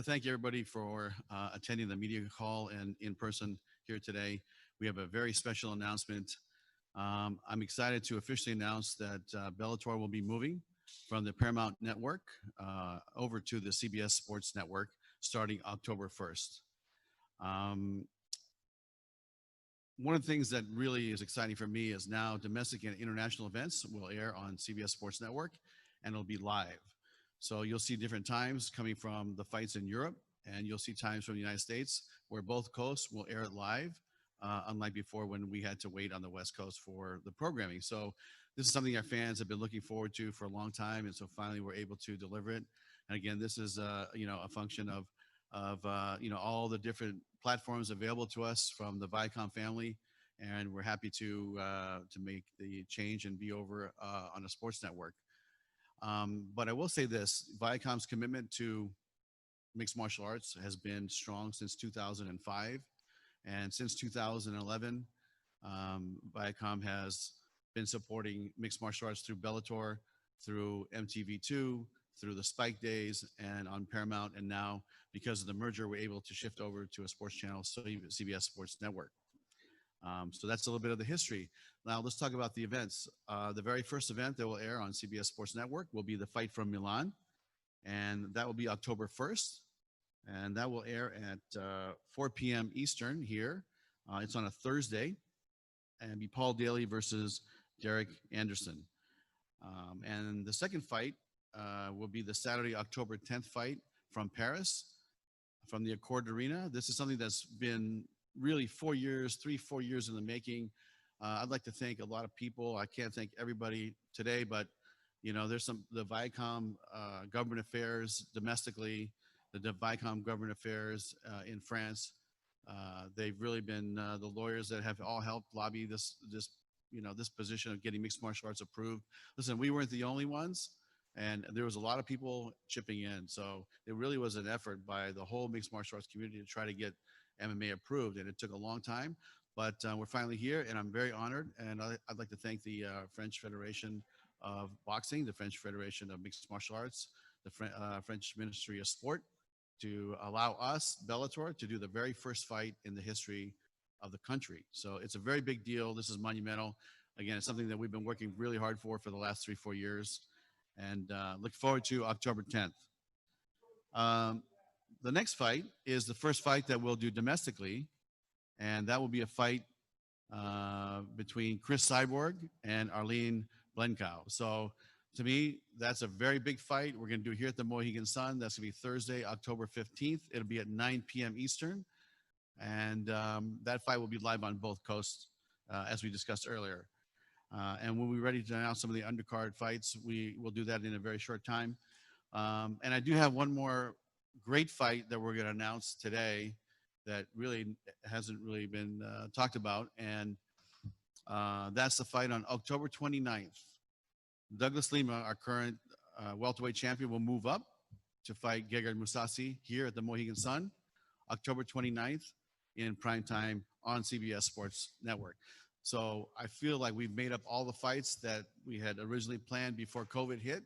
thank everybody for attending the media call and in person here today. We have a very special announcement. I'm excited to officially announce that Bellator will be moving from the Paramount Network over to the CBS Sports Network starting October 1st. One of the things that really is exciting for me is now domestic and international events will air on CBS Sports Network, and it'll be live. So you'll see different times coming from the fights in Europe, and you'll see times from the United States where both coasts will air it live, unlike before when we had to wait on the West Coast for the programming. So this is something our fans have been looking forward to for a long time, and so finally we're able to deliver it. And again, this is a function of all the different platforms available to us from the Viacom family, and we're happy to make the change and be over on a sports network. But I will say this: Viacom's commitment to mixed martial arts has been strong since 2005, and since 2011, Viacom has been supporting mixed martial arts through Bellator, through MTV2, through the Spike Days, and on Paramount. And now, because of the merger, we're able to shift over to a sports channel, so CBS Sports Network. So that's a little bit of the history. Now let's talk about the events. The very first event that will air on CBS Sports Network will be the fight from Milan, and that will be October 1st, and that will air at 4 p.m. Eastern here. It's on a Thursday, and be Paul Daly versus Derek Anderson. And the second fight will be the Saturday, October 10th fight from Paris, from the Accord Arena. This is something that's been really 4 years, 4 years in the making. I'd like to thank a lot of people. I can't thank everybody today, but there's the Viacom government affairs domestically, the Viacom government affairs in France. They've really been the lawyers that have all helped lobby this position of getting mixed martial arts approved. Listen, we weren't the only ones, and there was a lot of people chipping in. So it really was an effort by the whole mixed martial arts community to try to get MMA approved, and it took a long time, but we're finally here, and I'm very honored. And I'd like to thank the French Federation of Boxing, the French Federation of Mixed Martial Arts, the French Ministry of Sport, to allow us, Bellator, to do the very first fight in the history of the country. So it's a very big deal. This is monumental. Again, it's something that we've been working really hard for the last 3-4 years, and look forward to October 10th. The next fight is the first fight that we'll do domestically, and that will be a fight between Cris Cyborg and Aulino. So to me, that's a very big fight. We're going to do it here at the Mohegan Sun. That's going to be Thursday, October 15th. It'll be at 9 p.m. Eastern, and that fight will be live on both coasts, as we discussed earlier. And when we're ready to announce some of the undercard fights, we will do that in a very short time. And I do have one more great fight that we're going to announce today that really hasn't really been talked about, and that's the fight on October 29th. Douglas Lima, our current welterweight champion, will move up to fight Gegard Mousasi here at the Mohegan Sun, October 29th in primetime on CBS Sports Network. So I feel like we've made up all the fights that we had originally planned before COVID hit.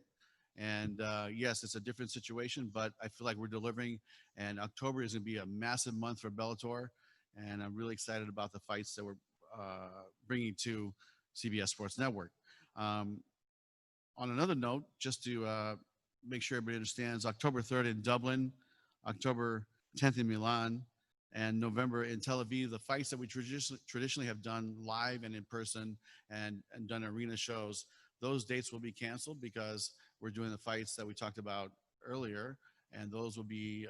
And yes, it's a different situation, but I feel like we're delivering, and October is going to be a massive month for Bellator, and I'm really excited about the fights that we're bringing to CBS Sports Network. On another note, just to make sure everybody understands, October 3rd in Dublin, October 10th in Milan, and November in Tel Aviv, the fights that we traditionally have done live and in person and done arena shows, those dates will be canceled because we're doing the fights that we talked about earlier, and those will be,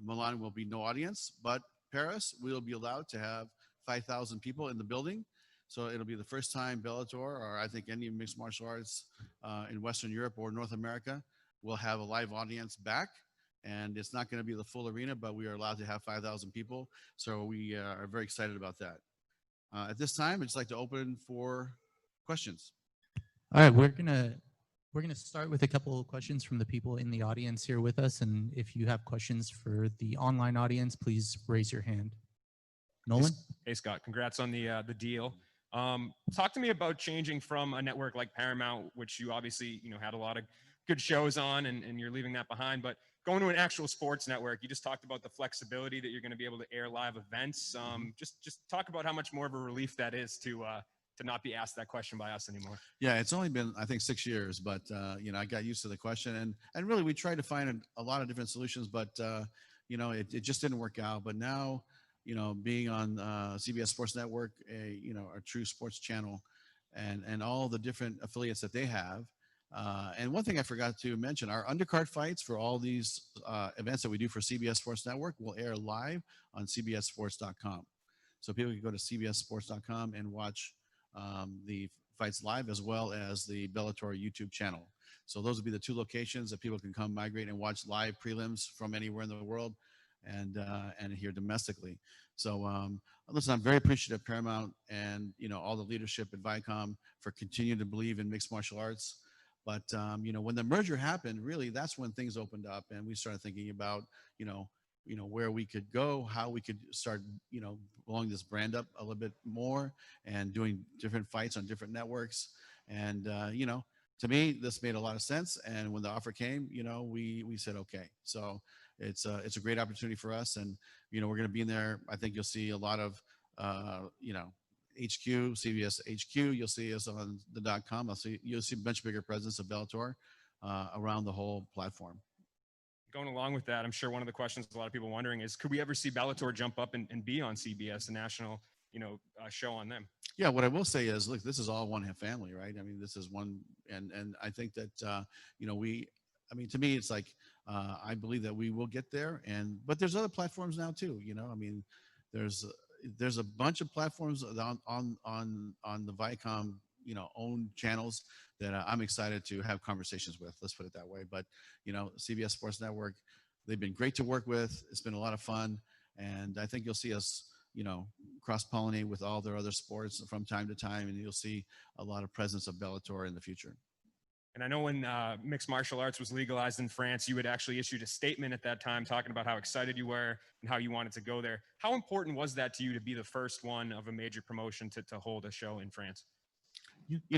Milan will be no audience, but Paris, we'll be allowed to have 5,000 people in the building. So it'll be the first time Bellator, or I think any mixed martial arts in Western Europe or North America, will have a live audience back. And it's not going to be the full arena, but we are allowed to have 5,000 people. So we are very excited about that. At this time, I'd just like to open for questions. All right, we're gonna start with a couple of questions from the people in the audience here with us, and if you have questions for the online audience, please raise your hand. Nolan? Hey Scott, congrats on the deal. Talk to me about changing from a network like Paramount, which you obviously had a lot of good shows on, and you're leaving that behind. But going to an actual sports network, you just talked about the flexibility that you're going to be able to air live events. Just talk about how much more of a relief that is to not be asked that question by us anymore. Yeah, it's only been, I think, 6 years, but I got used to the question, and really we tried to find a lot of different solutions, but it just didn't work out. But now, being on CBS Sports Network, a true sports channel, and all the different affiliates that they have. And one thing I forgot to mention, our undercard fights for all these events that we do for CBS Sports Network will air live on CBSSports.com. So people can go to CBSSports.com and watch the fights live, as well as the Bellator YouTube channel. So those would be the two locations that people can come migrate and watch live prelims from anywhere in the world, and here domestically. So listen, I'm very appreciative of Paramount and all the leadership at Viacom for continuing to believe in mixed martial arts. But when the merger happened, really that's when things opened up, and we started thinking about where we could go, how we could start blowing this brand up a little bit more, and doing different fights on different networks. And to me, this made a lot of sense. And when the offer came, we said okay. So it's a great opportunity for us, and we're going to be in there. I think you'll see a lot of HQ, CBS HQ. You'll see us on the .com. You'll see a much bigger presence of Bellator around the whole platform. Going along with that, I'm sure one of the questions a lot of people wondering is, could we ever see Bellator jump up and be on CBS, a national show on them? Yeah, what I will say is, look, this is all one family, right? I mean, this is one, and I think that to me, it's like I believe that we will get there, but there's other platforms now too. There's a bunch of platforms on the Viacom own channels that I'm excited to have conversations with. Let's put it that way. But CBS Sports Network, they've been great to work with. It's been a lot of fun, and I think you'll see us cross-pollinate with all their other sports from time to time, and you'll see a lot of presence of Bellator in the future. And I know when mixed martial arts was legalized in France, you had actually issued a statement at that time talking about how excited you were and how you wanted to go there. How important was that to you to be the first one of a major promotion to hold a show in France?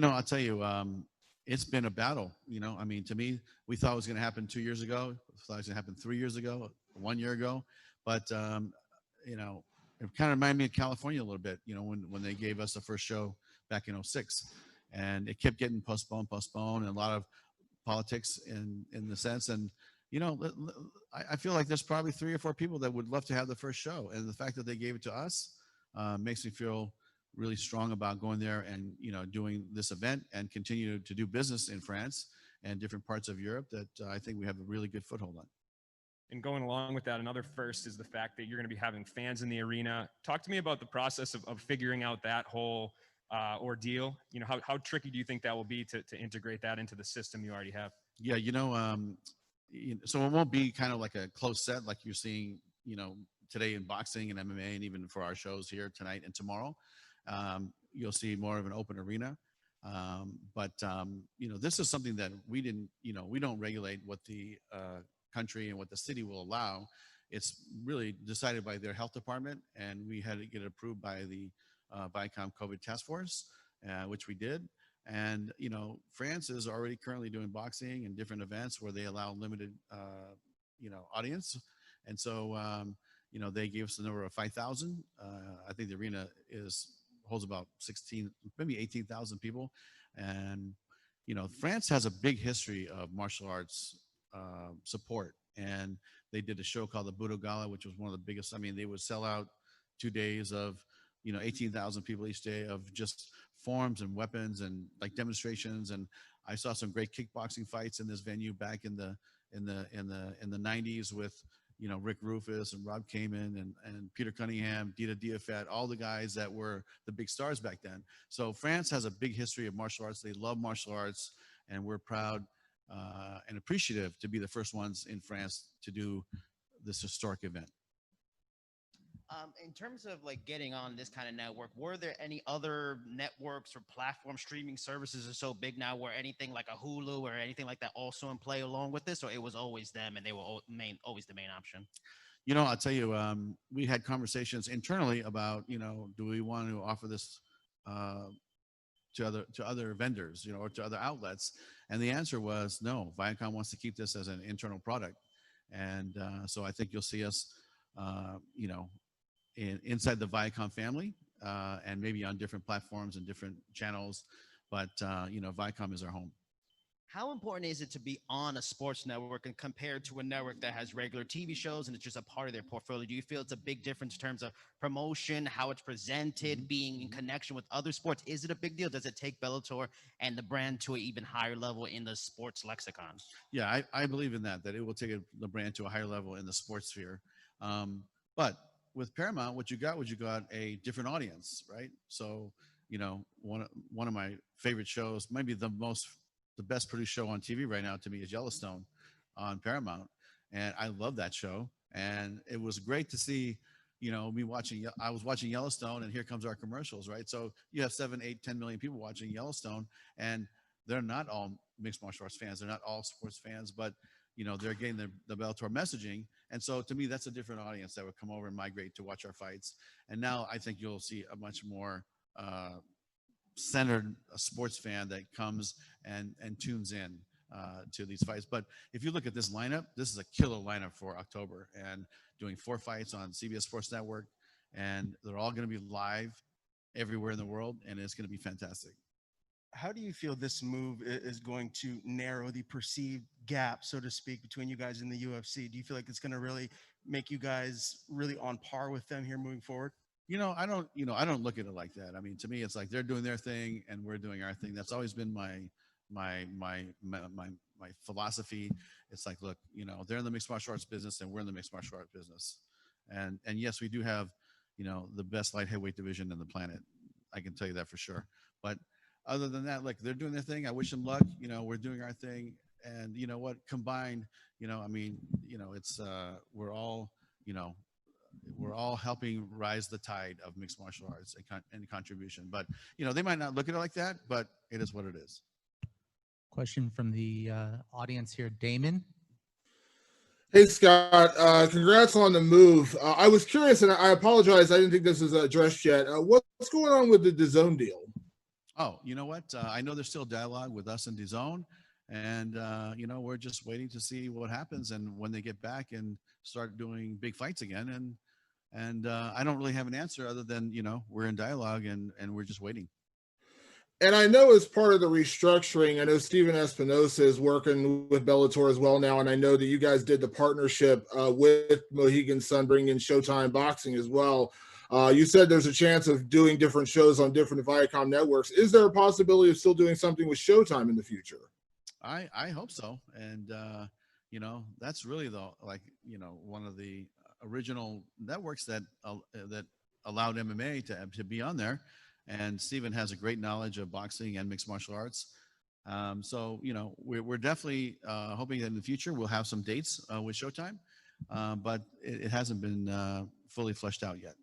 I'll tell you, it's been a battle. To me, we thought it was going to happen 2 years ago. We thought it was going to happen 3 years ago, 1 year ago. But, it kind of reminded me of California a little bit, when they gave us the first show back in 2006. And it kept getting postponed, and a lot of politics in the sense. And, I feel like there's probably 3 or 4 people that would love to have the first show. And the fact that they gave it to us makes me feel really strong about going there and, doing this event and continue to do business in France and different parts of Europe that I think we have a really good foothold on. And going along with that, another first is the fact that you're going to be having fans in the arena. Talk to me about the process of figuring out that whole ordeal. How tricky do you think that will be to integrate that into the system you already have? Yeah, so it won't be kind of like a close set like you're seeing, today in boxing and MMA, and even for our shows here tonight and tomorrow. You'll see more of an open arena. But this is something that we didn't, we don't regulate what the country and what the city will allow. It's really decided by their health department, and we had to get it approved by the Viacom COVID task force, which we did. And, France is already currently doing boxing and different events where they allow limited, audience. And so, they gave us the number of 5,000. I think the arena holds about 16, maybe 18,000 people. And, France has a big history of martial arts support. And they did a show called the Budo Gala, which was one of the biggest. I mean, they would sell out 2 days of, 18,000 people each day of just forms and weapons and like demonstrations. And I saw some great kickboxing fights in this venue back in the 90s with, Rick Rufus and Rob Kamen and Peter Cunningham, Dita Diafat, all the guys that were the big stars back then. So France has a big history of martial arts. They love martial arts, and we're proud and appreciative to be the first ones in France to do this historic event. In terms of like getting on this kind of network, were there any other networks or platform streaming services are so big now where anything like a Hulu or anything like that also in play along with this, or it was always them and they were always the main option? I'll tell you, we had conversations internally about, do we want to offer this to other vendors, or to other outlets? And the answer was no. Viacom wants to keep this as an internal product. And so I think you'll see us, you know, inside the Viacom family, and maybe on different platforms and different channels. But you know, Viacom is our home. How important is it to be on a sports network and compared to a network that has regular TV shows and it's just a part of their portfolio? Do you feel it's a big difference in terms of promotion, how it's presented, being in connection with other sports? Is it a big deal? Does it take Bellator and the brand to an even higher level in the sports lexicon? Yeah, I believe in that it will take the brand to a higher level in the sports sphere. But with Paramount, what you got a different audience, right? So, you know, one of my favorite shows, maybe the best produced show on TV right now to me is Yellowstone on Paramount. And I love that show. And it was great to see, you know, I was watching Yellowstone and here comes our commercials, right? So you have 7, 8, 10 million people watching Yellowstone, and they're not all mixed martial arts fans. They're not all sports fans, but you know, they're getting the Bellator messaging. And so to me, that's a different audience that would come over and migrate to watch our fights. And now I think you'll see a much more, centered sports fan that comes and tunes in to these fights. But if you look at this lineup, this is a killer lineup for October, and doing 4 fights on CBS Sports Network, and they're all going to be live everywhere in the world, and it's going to be fantastic. How do you feel this move is going to narrow the perceived gap, so to speak, between you guys and the UFC? Do you feel like it's going to really make you guys really on par with them here moving forward? I don't look at it like that. I mean, to me, it's like they're doing their thing and we're doing our thing. That's always been my philosophy. It's like, look, you know, they're in the mixed martial arts business and we're in the mixed martial arts business. And yes, we do have, you know, the best light heavyweight division in the planet. I can tell you that for sure. But other than that, like, they're doing their thing. I wish them luck. You know, we're doing our thing. And you know what, combined, you know, I mean, you know, it's we're all helping rise the tide of mixed martial arts and contribution. But, you know, they might not look at it like that, but it is what it is. Question from the audience here, Damon. Hey, Scott, congrats on the move. I was curious, and I apologize, I didn't think this was addressed yet. What's going on with the DAZN deal? Oh, you know what? I know there's still dialogue with us and DAZN, and, you know, we're just waiting to see what happens and when they get back and start doing big fights again. And I don't really have an answer other than, you know, we're in dialogue and we're just waiting. And I know as part of the restructuring, I know Steven Espinosa is working with Bellator as well now, and I know that you guys did the partnership with Mohegan Sun, bringing in Showtime Boxing as well. You said there's a chance of doing different shows on different Viacom networks. Is there a possibility of still doing something with Showtime in the future? I hope so. And, you know, that's really one of the original networks that allowed MMA to be on there. And Steven has a great knowledge of boxing and mixed martial arts. So, you know, we're definitely hoping that in the future we'll have some dates with Showtime, but it hasn't been fully fleshed out yet.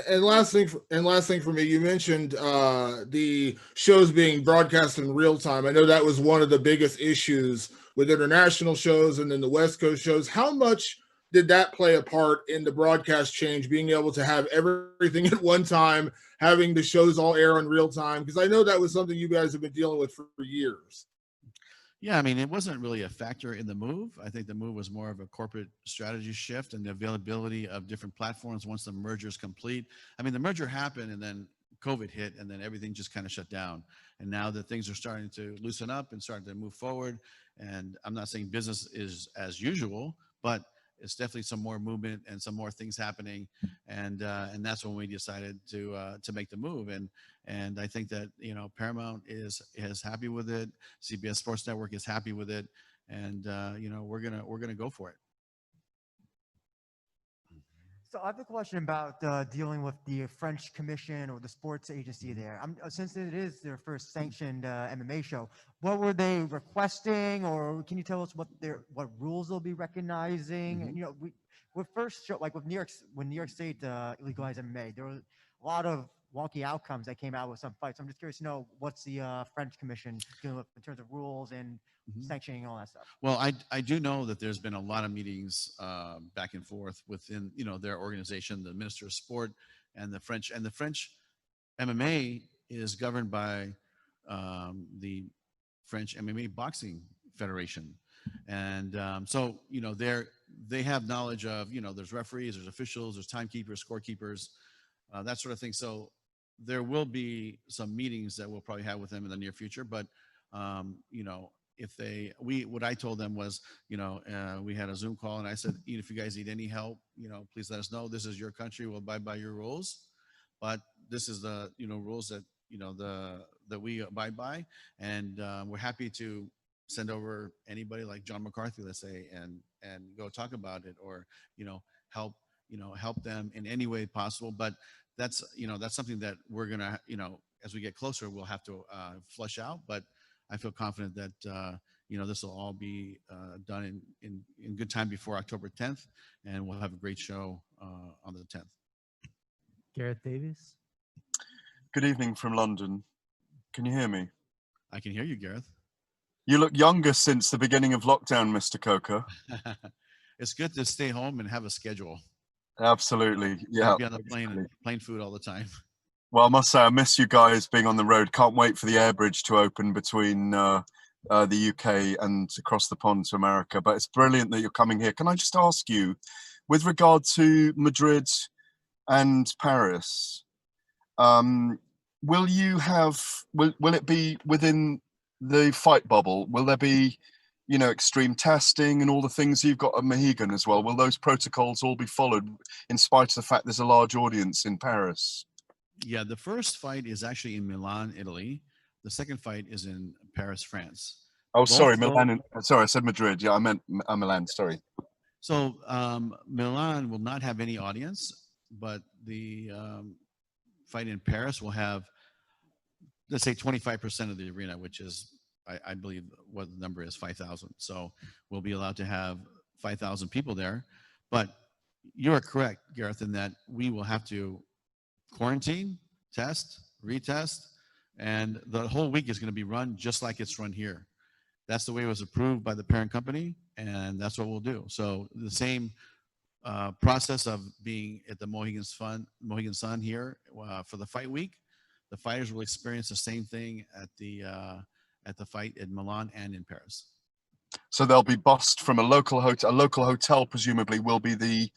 And last thing for me, you mentioned the shows being broadcast in real time. I know that was one of the biggest issues with international shows and then the West Coast shows. How much did that play a part in the broadcast change, being able to have everything at one time, having the shows all air in real time? Because I know that was something you guys have been dealing with for years. Yeah, I mean, it wasn't really a factor in the move. I think the move was more of a corporate strategy shift and the availability of different platforms once the merger is complete. I mean, the merger happened and then COVID hit and then everything just kind of shut down. And now that things are starting to loosen up and starting to move forward, and I'm not saying business is as usual, but it's definitely some more movement and some more things happening, and that's when we decided to make the move. And I think that, you know, Paramount is happy with it. CBS Sports Network is happy with it, and you know, we're gonna go for it. So I have a question about dealing with the French Commission or the sports agency there. Since it is their first sanctioned MMA show, what were they requesting, or can you tell us what rules they'll be recognizing? Mm-hmm. And, you know, with first show, like with when New York State legalized MMA, there was a lot of wonky outcomes that came out with some fights. I'm just curious to know what's the French Commission dealing with in terms of rules and sanctioning and all that stuff. Well, I do know that there's been a lot of meetings back and forth within, you know, their organization, the Minister of Sport, and the French MMA is governed by the French MMA Boxing Federation. And so, they have knowledge of, there's referees, there's officials, there's timekeepers, scorekeepers, that sort of thing. So there will be some meetings that we'll probably have with them in the near future. But, what I told them was, we had a Zoom call, and I said, if you guys need any help, please let us know. This is your country. We'll abide by your rules. But this is the, rules that, that we abide by. And we're happy to send over anybody like John McCarthy, let's say, and go talk about it, or, help them in any way possible. But that's something that we're going to, as we get closer, we'll have to flush out. But I feel confident that, this will all be done in good time before October 10th, and we'll have a great show on the 10th. Gareth Davies. Good evening from London. Can you hear me? I can hear you, Gareth. You look younger since the beginning of lockdown, Mr. Coker. It's good to stay home and have a schedule. Absolutely. Yeah. Be on the plane and plane food all the time. Well, I must say, I miss you guys being on the road. Can't wait for the air bridge to open between the UK and across the pond to America. But it's brilliant that you're coming here. Can I just ask you, with regard to Madrid and Paris, will it be within the fight bubble? Will there be, extreme testing and all the things? You've got a Mohegan as well. Will those protocols all be followed in spite of the fact there's a large audience in Paris? Yeah, the first fight is actually in Milan, Italy. The second fight is in Paris, France. Oh, sorry, Milan. Sorry, I said Madrid. Yeah, I meant Milan. Sorry. So Milan will not have any audience, but the fight in Paris will have, let's say, 25% of the arena, which is, I believe, what the number is, 5,000. So we'll be allowed to have 5,000 people there. But you are correct, Gareth, in that we will have to quarantine, test, retest, and the whole week is going to be run just like it's run here. That's the way it was approved by the parent company, and that's what we'll do. So the same process of being at the Mohegan Sun here for the fight week, the fighters will experience the same thing at the fight in Milan and in Paris. So they'll be bussed from a local hotel. A local hotel presumably will be the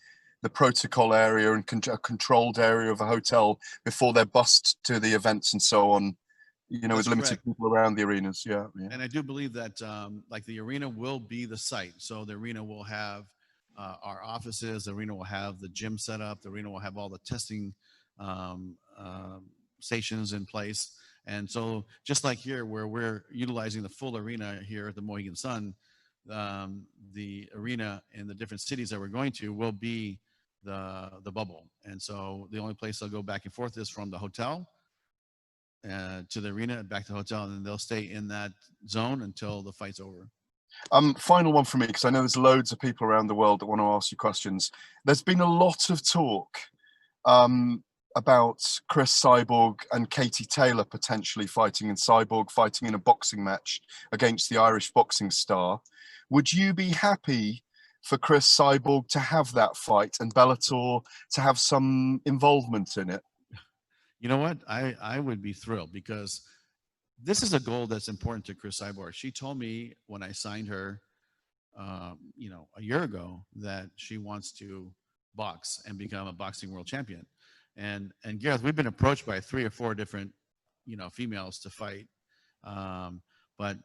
protocol area and a controlled area of a hotel before they're bussed to the events and so on. With limited people around the arenas. Yeah. And I do believe that like the arena will be the site. So the arena will have our offices. The arena will have the gym set up. The arena will have all the testing stations in place. And so just like here, where we're utilizing the full arena here at the Mohegan Sun, the arena in the different cities that we're going to will be the bubble. And so the only place they'll go back and forth is from the hotel to the arena, back to the hotel, and then they'll stay in that zone until the fight's over. Final one for me, because I know there's loads of people around the world that want to ask you questions. There's been a lot of talk about Cris Cyborg and Katie Taylor potentially fighting, and Cyborg fighting in a boxing match against the Irish boxing star. Would you be happy for Cris Cyborg to have that fight and Bellator to have some involvement in it? You know what? I would be thrilled, because this is a goal that's important to Cris Cyborg. She told me when I signed her, a year ago, that she wants to box and become a boxing world champion. And Gareth, we've been approached by 3 or 4 different, females to fight. But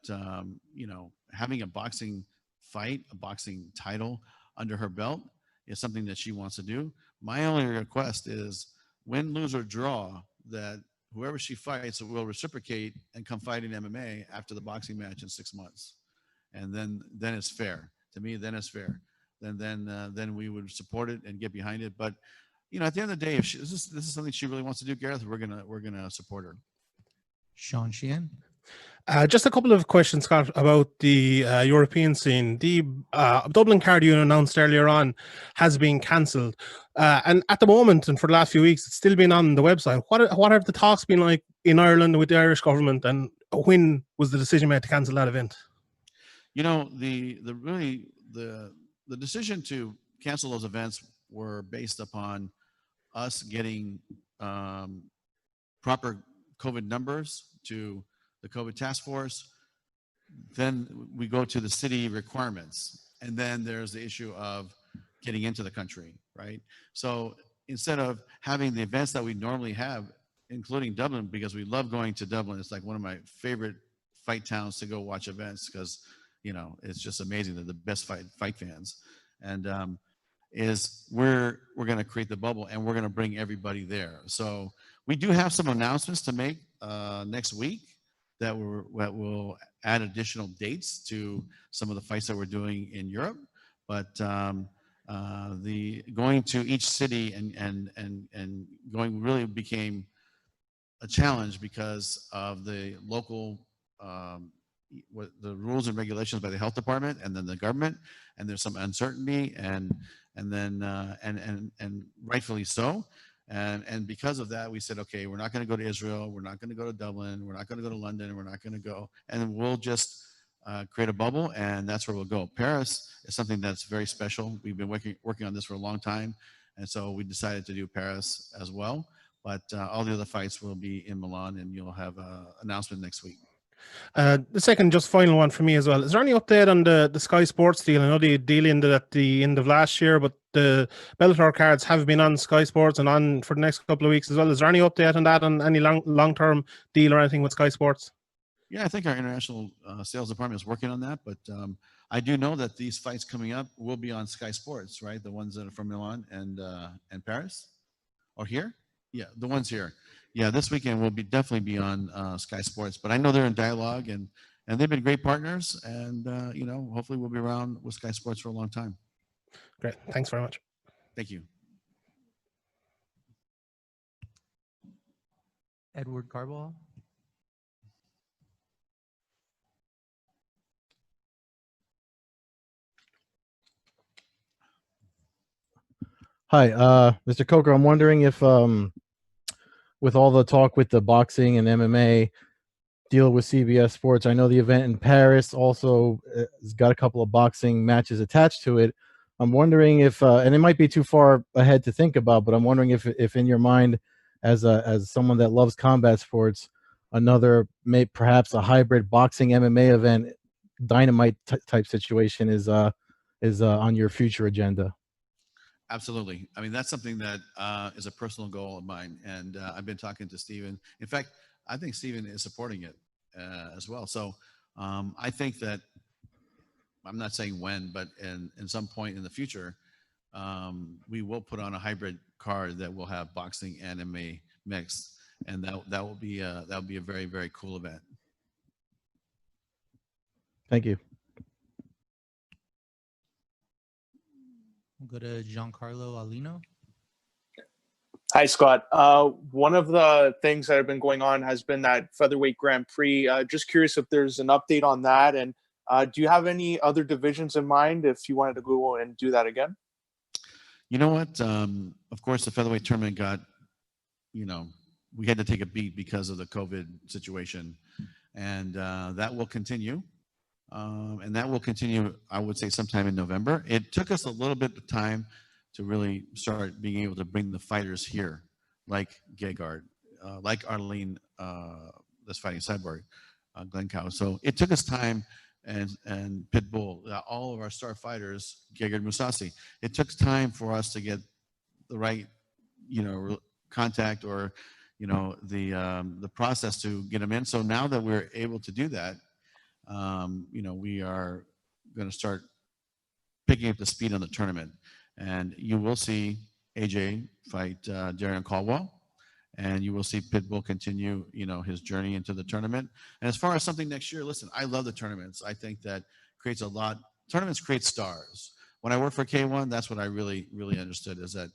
having a boxing fight, a boxing title under her belt is something that she wants to do. My only request is win, lose, or draw, that whoever she fights will reciprocate and come fight in MMA after the boxing match in 6 months. And then it's fair. To me, then it's fair. Then we would support it and get behind it. But at the end of the day, if this is something she really wants to do, Gareth, we're gonna support her. Sean Sheehan. Just a couple of questions, Scott, about the European scene. The Dublin card you announced earlier on has been cancelled. And at the moment, and for the last few weeks, it's still been on the website. What have the talks been like in Ireland with the Irish government, and when was the decision made to cancel that event? The decision to cancel those events were based upon us getting proper COVID numbers to the COVID task force, then we go to the city requirements, and then there's the issue of getting into the country, right? So instead of having the events that we normally have, including Dublin, because we love going to Dublin, it's like one of my favorite fight towns to go watch events, because it's just amazing. They're the best fight fans, and is we're going to create the bubble, and we're going to bring everybody there. So we do have some announcements to make next week that will add additional dates to some of the fights that we're doing in Europe. But the going to each city and going really became a challenge because of the local the rules and regulations by the health department and then the government, and there's some uncertainty and rightfully so. And because of that, we said, okay, we're not going to go to Israel. We're not going to go to Dublin. We're not going to go to London. We're not going to go. And we'll just create a bubble, and that's where we'll go. Paris is something that's very special. We've been working on this for a long time. And so we decided to do Paris as well. But all the other fights will be in Milan, and you'll have an announcement next week. The second, just final one for me as well. Is there any update on the Sky Sports deal? I know the deal ended at the end of last year, but the Bellator cards have been on Sky Sports and on for the next couple of weeks as well. Is there any update on that, on any long-term deal or anything with Sky Sports? Yeah, I think our international sales department is working on that, but I do know that these fights coming up will be on Sky Sports, right? The ones that are from Milan and Paris, or here? Yeah, the ones here. Yeah, this weekend will definitely be on Sky Sports, but I know they're in dialogue, and they've been great partners, and hopefully we'll be around with Sky Sports for a long time. Great, thanks very much. Thank you. Edward Carball. Hi, Mr. Coker. I'm wondering if, with all the talk with the boxing and MMA deal with CBS Sports, I know the event in Paris also has got a couple of boxing matches attached to it. I'm wondering if, and it might be too far ahead to think about, but I'm wondering if in your mind, as someone that loves combat sports, another perhaps a hybrid boxing MMA event, dynamite type situation is on your future agenda. Absolutely. I mean, that's something that is a personal goal of mine. And I've been talking to Steven. In fact, I think Steven is supporting it as well. So I think that, I'm not saying when, but in some point in the future, we will put on a hybrid card that will have boxing and MMA mixed. And that will be a very, very cool event. Thank you. We'll go to Giancarlo Aulino. Hi, Scott. One of the things that have been going on has been that Featherweight Grand Prix. Just curious if there's an update on that. And do you have any other divisions in mind if you wanted to go and do that again? You know what? Of course, the Featherweight tournament got, we had to take a beat because of the COVID situation. And that will continue. And that will continue, I would say, sometime in November. It took us a little bit of time to really start being able to bring the fighters here, like Gegard, like Aulino, that's fighting Cyborg, Glencow. So it took us time, and Pitbull, all of our star fighters, Gegard Mousasi. It took time for us to get the right, contact or, the process to get them in. So now that we're able to do that, we are going to start picking up the speed on the tournament, and you will see AJ fight Darren Caldwell, and you will see Pitbull continue, his journey into the tournament. And as far as something next year, listen, I love the tournaments. I think that creates a lot. Tournaments create stars. When I worked for K1, that's what I really, really understood is that,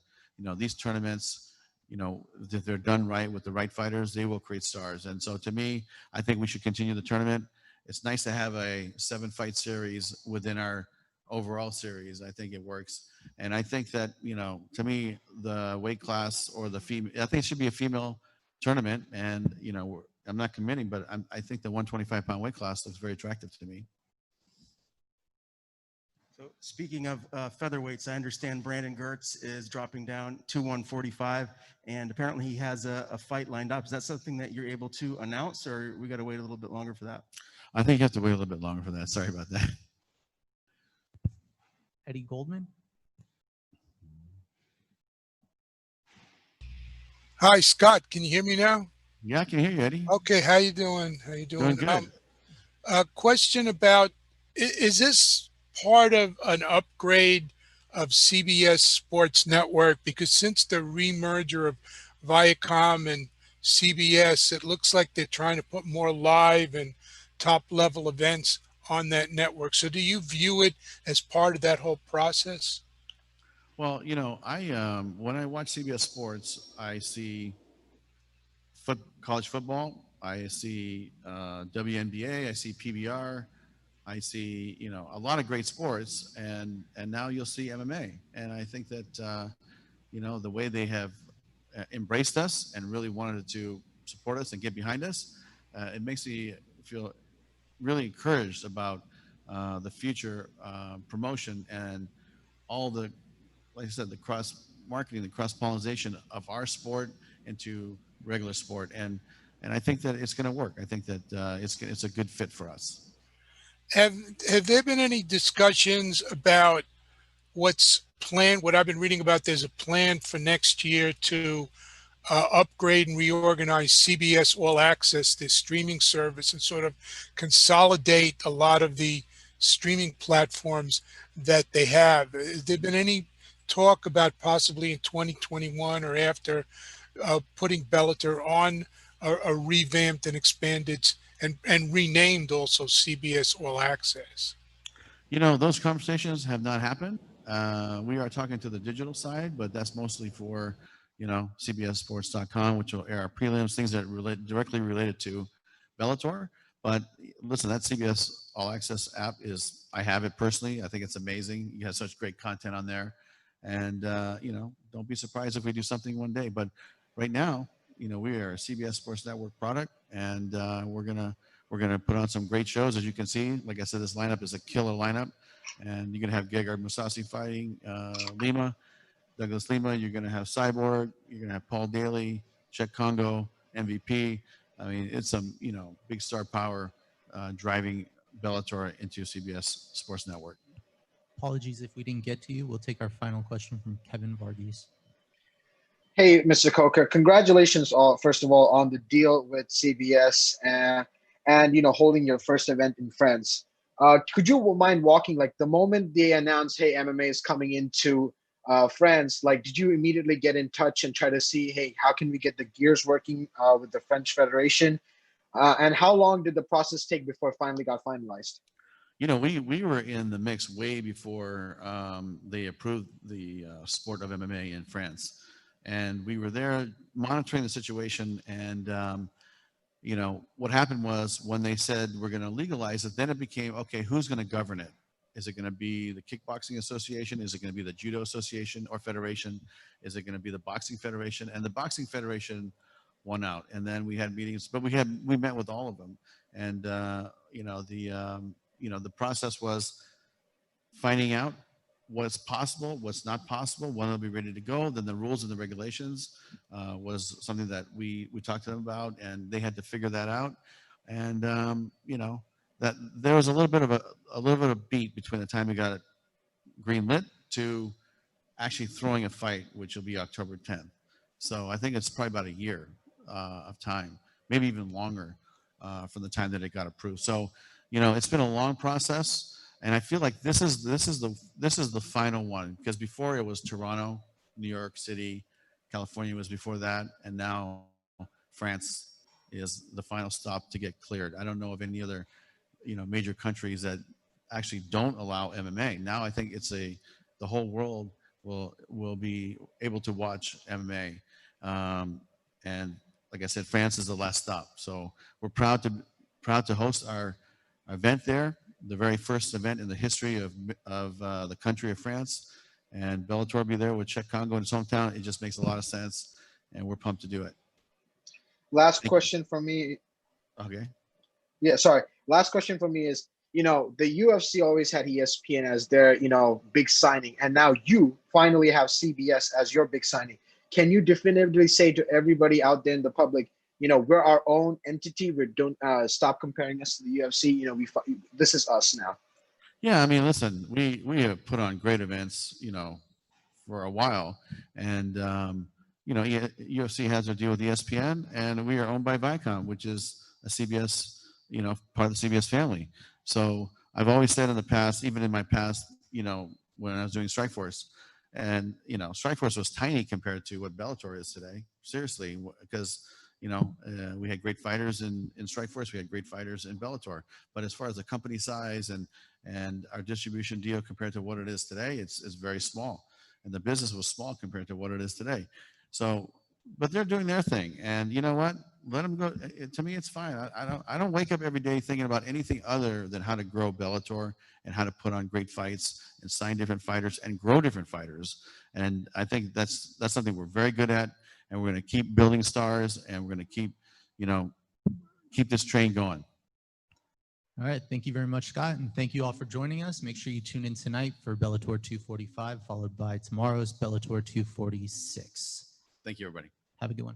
these tournaments, if they're done right with the right fighters, they will create stars. And so to me, I think we should continue the tournament. It's nice to have a 7-fight series within our overall series. I think it works. And I think that, to me, the weight class or the female, I think it should be a female tournament. And, I'm not committing, but I think the 125-pound weight class looks very attractive to me. So speaking of featherweights, I understand Brandon Gertz is dropping down to 145, and apparently he has a fight lined up. Is that something that you're able to announce, or we got to wait a little bit longer for that? I think you have to wait a little bit longer for that. Sorry about that. Eddie Goldman. Hi, Scott. Can you hear me now? Yeah, I can hear you, Eddie. Okay. How you doing? How you doing? Doing good. A question about, is this part of an upgrade of CBS Sports Network? Because since the remerger of Viacom and CBS, it looks like they're trying to put more live and top level events on that network. So do you view it as part of that whole process? Well, you know, when I watch CBS Sports, I see college football, I see WNBA, I see PBR, I see, you know, a lot of great sports, and now you'll see MMA. And I think that you know, the way they have embraced us and really wanted to support us and get behind us, it makes me feel really encouraged about the future promotion and all the, like I said, the cross marketing, the cross pollination of our sport into regular sport, and I think that it's going to work. I think that it's a good fit for us. Have there been any discussions about what's planned? What I've been reading about, there's a plan for next year to upgrade and reorganize CBS All Access, the streaming service, and sort of consolidate a lot of the streaming platforms that they have. Has there been any talk about possibly in 2021 or after putting Bellator on a revamped and expanded and renamed also CBS All Access? You know, those conversations have not happened. We are talking to the digital side, but that's mostly for, you know, CBSSports.com, which will air our prelims, things that relate directly related to Bellator. But listen, that CBS All Access app is, I have it personally. I think it's amazing. You have such great content on there. And, you know, don't be surprised if we do something one day. But right now, you know, we are a CBS Sports Network product, and we're gonna put on some great shows. As you can see, like I said, this lineup is a killer lineup. And you're going to have Gegard Mousasi fighting Lima, Douglas Lima. You're going to have Cyborg. You're going to have Paul Daly, Czech Congo, MVP. I mean, it's some, you know, big star power driving Bellator into CBS Sports Network. Apologies if we didn't get to you. We'll take our final question from Kevin Varghese. Hey, Mr. Coker, congratulations, first of all, on the deal with CBS and you know, holding your first event in France. Could you mind walking, like, the moment they announced, hey, MMA is coming into France, like, did you immediately get in touch and try to see, hey, how can we get the gears working with the French Federation? And how long did the process take before it finally got finalized? You know, we were in the mix way before they approved the sport of MMA in France. And we were there monitoring the situation. And, you know, what happened was when they said we're going to legalize it, then it became, okay, who's going to govern it? Is it going to be the Kickboxing Association? Is it going to be the Judo Association or Federation? Is it going to be the Boxing Federation? And the Boxing Federation won out. And then we had meetings, but we met with all of them. And, you know, the process was finding out what's possible, what's not possible, when they'll be ready to go. Then the rules and the regulations was something that we talked to them about, and they had to figure that out. And you know, that there was a little bit of a beat between the time we got it green lit to actually throwing a fight, which will be October 10th. So I think it's probably about a year of time, maybe even longer from the time that it got approved. So, you know, it's been a long process. And I feel like this is the final one, because before it was Toronto, New York City, California was before that, and now France is the final stop to get cleared. I don't know of any other, you know, major countries that actually don't allow MMA. Now I think it's the whole world will be able to watch MMA, and like I said, France is the last stop. So we're proud to host our event there. The very first event in the history of the country of France, and Bellator will be there with Czech Congo in its hometown. It just makes a lot of sense, and we're pumped to do it. Last question from me. Okay. Yeah, sorry. Last question from me is, you know, the UFC always had ESPN as their, you know, big signing, and now you finally have CBS as your big signing. Can you definitively say to everybody out there in the public, we're our own entity. We don't stop comparing us to the UFC. This is us now. Yeah, I mean, listen, we have put on great events, for a while, and UFC has a deal with ESPN, and we are owned by Viacom, which is a CBS, part of the CBS family. So I've always said in the past, even in my past, when I was doing Strikeforce, and Strikeforce was tiny compared to what Bellator is today. Seriously, because we had great fighters in Strikeforce, we had great fighters in Bellator. But as far as the company size and our distribution deal compared to what it is today, it's very small, and the business was small compared to what it is today. So, but they're doing their thing, and you know what? Let them go. To me, it's fine. I don't wake up every day thinking about anything other than how to grow Bellator and how to put on great fights and sign different fighters and grow different fighters. And I think that's something we're very good at, and we're going to keep building stars, and we're going to keep this train going. All right. Thank you very much, Scott. And thank you all for joining us. Make sure you tune in tonight for Bellator 245, followed by tomorrow's Bellator 246. Thank you, everybody. Have a good one.